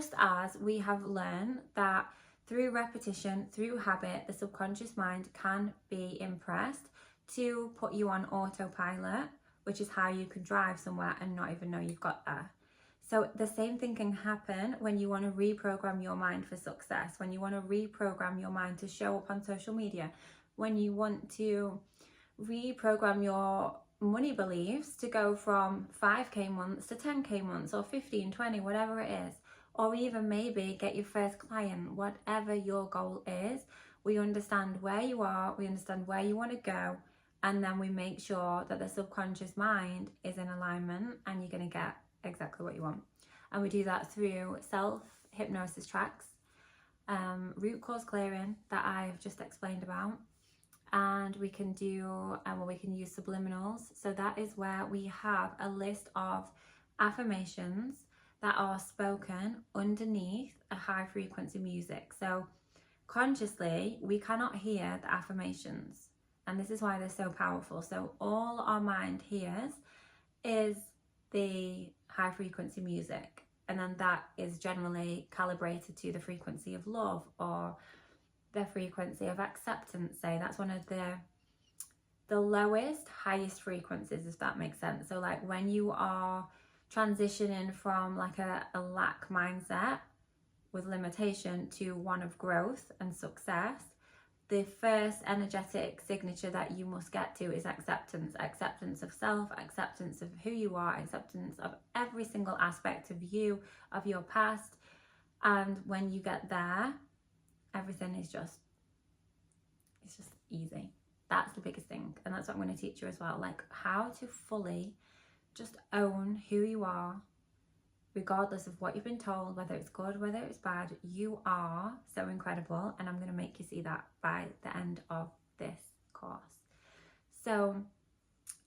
just as we have learned that through repetition, through habit, the subconscious mind can be impressed to put you on autopilot, which is how you can drive somewhere and not even know you've got there. So the same thing can happen when you want to reprogram your mind for success, when you want to reprogram your mind to show up on social media, when you want to reprogram your money beliefs to go from 5k months to 10k months or 15, 20, whatever it is, or even maybe get your first client, whatever your goal is. We understand where you are, we understand where you want to go, and then we make sure that the subconscious mind is in alignment and you're going to get exactly what you want. And we do that through self-hypnosis tracks, root cause clearing that I've just explained about, and we can do, we can use subliminals. So that is where we have a list of affirmations that are spoken underneath a high frequency music. So consciously, we cannot hear the affirmations. And this is why they're so powerful. So all our mind hears is the high frequency music. And then that is generally calibrated to the frequency of love or the frequency of acceptance. Say that's one of the lowest, highest frequencies, if that makes sense. So like when you are transitioning from like a lack mindset with limitation to one of growth and success, the first energetic signature that you must get to is acceptance. Acceptance of self, acceptance of who you are, acceptance of every single aspect of you, of your past. And when you get there, everything is just, it's just easy. That's the biggest thing. And that's what I'm going to teach you as well. Like how to fully just own who you are, regardless of what you've been told, whether it's good, whether it's bad. You are so incredible, and I'm going to make you see that by the end of this course. So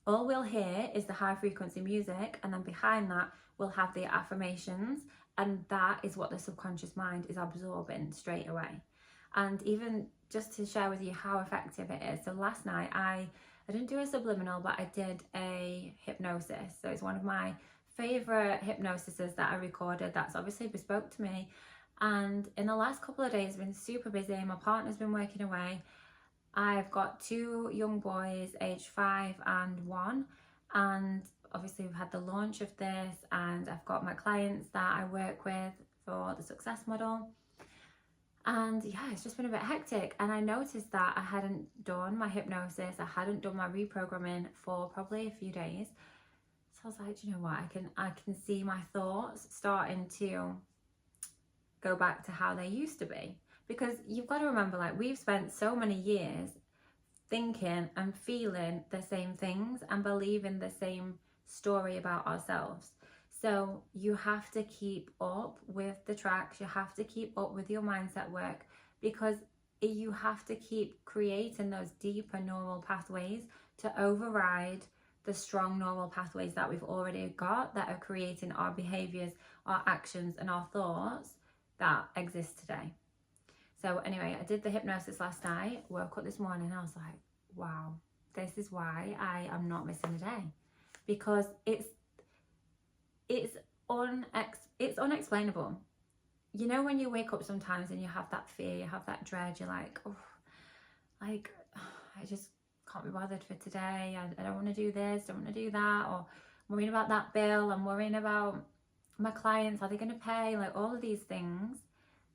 all we'll hear is the high frequency music, and then behind that we'll have the affirmations, and that is what the subconscious mind is absorbing straight away. And even just to share with you how effective it is, so last night I didn't do a subliminal, but I did a hypnosis. So it's one of my favorite hypnosises that I recorded that's obviously bespoke to me. And in the last couple of days I've been super busy. My partner's been working away. I've got 2 young boys aged 5 and 1, and obviously we've had the launch of this, and I've got my clients that I work with for the success model. And yeah, it's just been a bit hectic. And I noticed that I hadn't done my hypnosis, I hadn't done my reprogramming for probably a few days. So I was like, you know what, I can see my thoughts starting to go back to how they used to be. Because you've got to remember, like, we've spent so many years thinking and feeling the same things and believing the same story about ourselves. So you have to keep up with the tracks, you have to keep up with your mindset work, because you have to keep creating those deeper neural pathways to override the strong neural pathways that we've already got that are creating our behaviors, our actions and our thoughts that exist today. So anyway, I did the hypnosis last night, woke up this morning and I was like, wow, this is why I am not missing a day. Because it's unexplainable. You know, when you wake up sometimes and you have that fear, you have that dread, you're like, oh, like, I just can't be bothered for today. I don't want to do this, don't want to do that, or I'm worrying about that bill, I'm worrying about my clients, are they going to pay, like all of these things.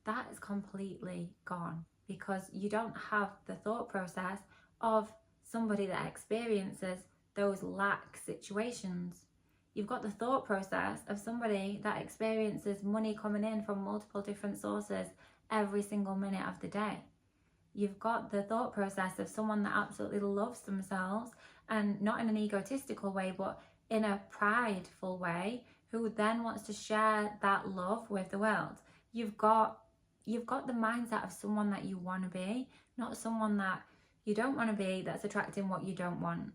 That is completely gone, because you don't have the thought process of somebody that experiences those lack situations. You've got the thought process of somebody that experiences money coming in from multiple different sources every single minute of the day. You've got the thought process of someone that absolutely loves themselves, and not in an egotistical way, but in a prideful way, who then wants to share that love with the world. You've got the mindset of someone that you want to be, not someone that you don't want to be, that's attracting what you don't want.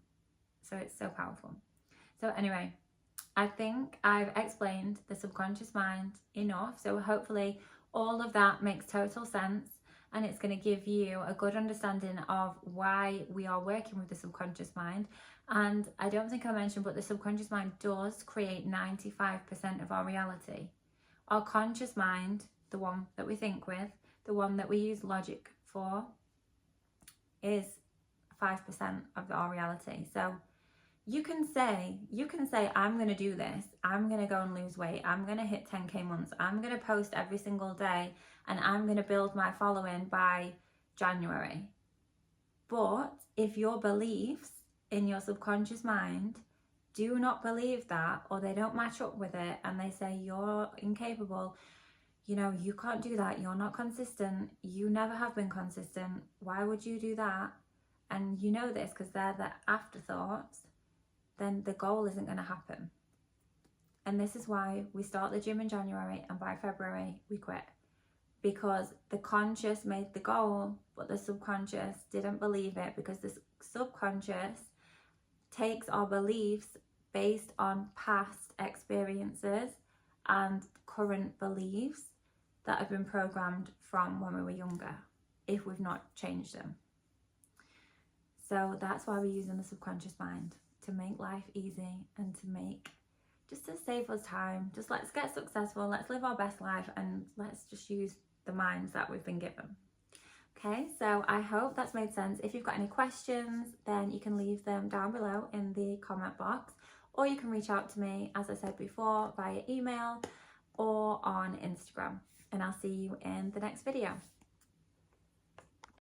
So it's so powerful. So anyway, I think I've explained the subconscious mind enough. So hopefully all of that makes total sense, and it's going to give you a good understanding of why we are working with the subconscious mind. And I don't think I mentioned, but the subconscious mind does create 95% of our reality. Our conscious mind, the one that we think with, the one that we use logic for, is 5% of our reality. So you can say, I'm going to do this. I'm going to go and lose weight. I'm going to hit 10K months. I'm going to post every single day, and I'm going to build my following by January. But if your beliefs in your subconscious mind do not believe that, or they don't match up with it, and they say you're incapable, you know, you can't do that, you're not consistent, you never have been consistent, why would you do that? And you know this because they're the afterthoughts, then the goal isn't going to happen. And this is why we start the gym in January and by February we quit. Because the conscious made the goal, but the subconscious didn't believe it, because the subconscious takes our beliefs based on past experiences and current beliefs that have been programmed from when we were younger, if we've not changed them. So that's why we're using the subconscious mind, to make life easy and to make, just to save us time. Just let's get successful, let's live our best life, and let's just use the minds that we've been given. Okay, so I hope that's made sense. If you've got any questions, then you can leave them down below in the comment box, or you can reach out to me, as I said before, via email or on Instagram. And I'll see you in the next video.